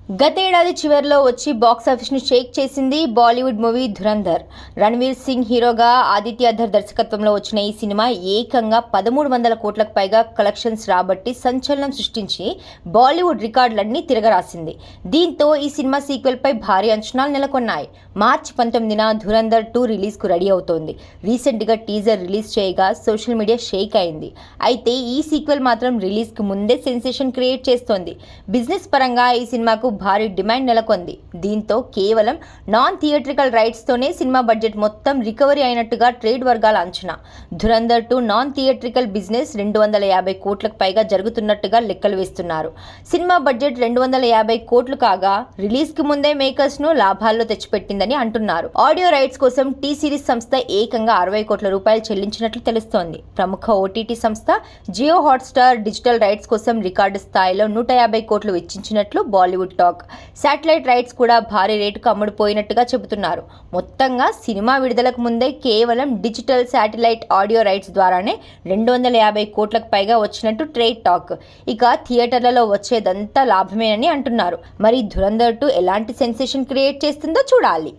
గతేడాది చివరిలో వచ్చి బాక్సాఫీస్ను షేక్ చేసింది బాలీవుడ్ మూవీ ధురంధర్. రణ్వీర్ సింగ్ హీరోగా, ఆదిత్య ధర్ దర్శకత్వంలో వచ్చిన ఈ సినిమా ఏకంగా 1300 కోట్లకు పైగా కలెక్షన్స్ రాబట్టి సంచలనం సృష్టించి బాలీవుడ్ రికార్డులన్నీ తిరగరాసింది. దీంతో ఈ సినిమా సీక్వెల్పై భారీ అంచనాలు నెలకొన్నాయి. మార్చి 19న ధురంధర్ 2 రిలీజ్కు రెడీ అవుతోంది. రీసెంట్గా టీజర్ రిలీజ్ చేయగా సోషల్ మీడియా షేక్ అయింది. అయితే ఈ సీక్వెల్ మాత్రం రిలీజ్కు ముందే సెన్సేషన్ క్రియేట్ చేస్తోంది. బిజినెస్ పరంగా ఈ సినిమాకు భారీ డిమాండ్ నెలకొంది. దీంతో కేవలం నాన్ థియేట్రికల్ రైట్స్తోనే సినిమా బడ్జెట్ మొత్తం రికవరీ అయినట్టుగా ట్రేడ్ వర్గాల అంచనా. ధురంధర్ 2 నాన్ థియేట్రికల్ బిజినెస్ 250 కోట్లకు పైగా జరుగుతున్నట్టుగా లెక్కలు వేస్తున్నారు. సినిమా బడ్జెట్ 250 కోట్లు కాగా రిలీజ్కి ముందే మేకర్స్ను లాభాల్లో తెచ్చిపెట్టిందని అంటున్నారు. ఆడియో రైట్స్ కోసం టీ సిరీస్ సంస్థ ఏకంగా 60 కోట్ల రూపాయలు చెల్లించినట్లు తెలుస్తోంది. ప్రముఖ ఓటీటీ సంస్థ జియో హాట్స్టార్ డిజిటల్ రైట్స్ కోసం రికార్డు స్థాయిలో 150 కోట్లు వెచ్చించినట్లు బాలీవుడ్ టాక్. శాటిలైట్ రైట్స్ కూడా భారీ రేటుకు అమ్ముడుపోయినట్టుగా చెబుతున్నారు. మొత్తంగా సినిమా విడుదలకు ముందే కేవలం డిజిటల్, శాటిలైట్, ఆడియో రైట్స్ ద్వారానే 250 కోట్లకు పైగా వచ్చినట్టు ట్రేడ్ టాక్. ఇక థియేటర్లలో వచ్చేదంతా లాభమేనని అంటున్నారు. మరి ధురంధర్ 2 ఎలాంటి సెన్సేషన్ క్రియేట్ చేస్తుందో చూడాలి.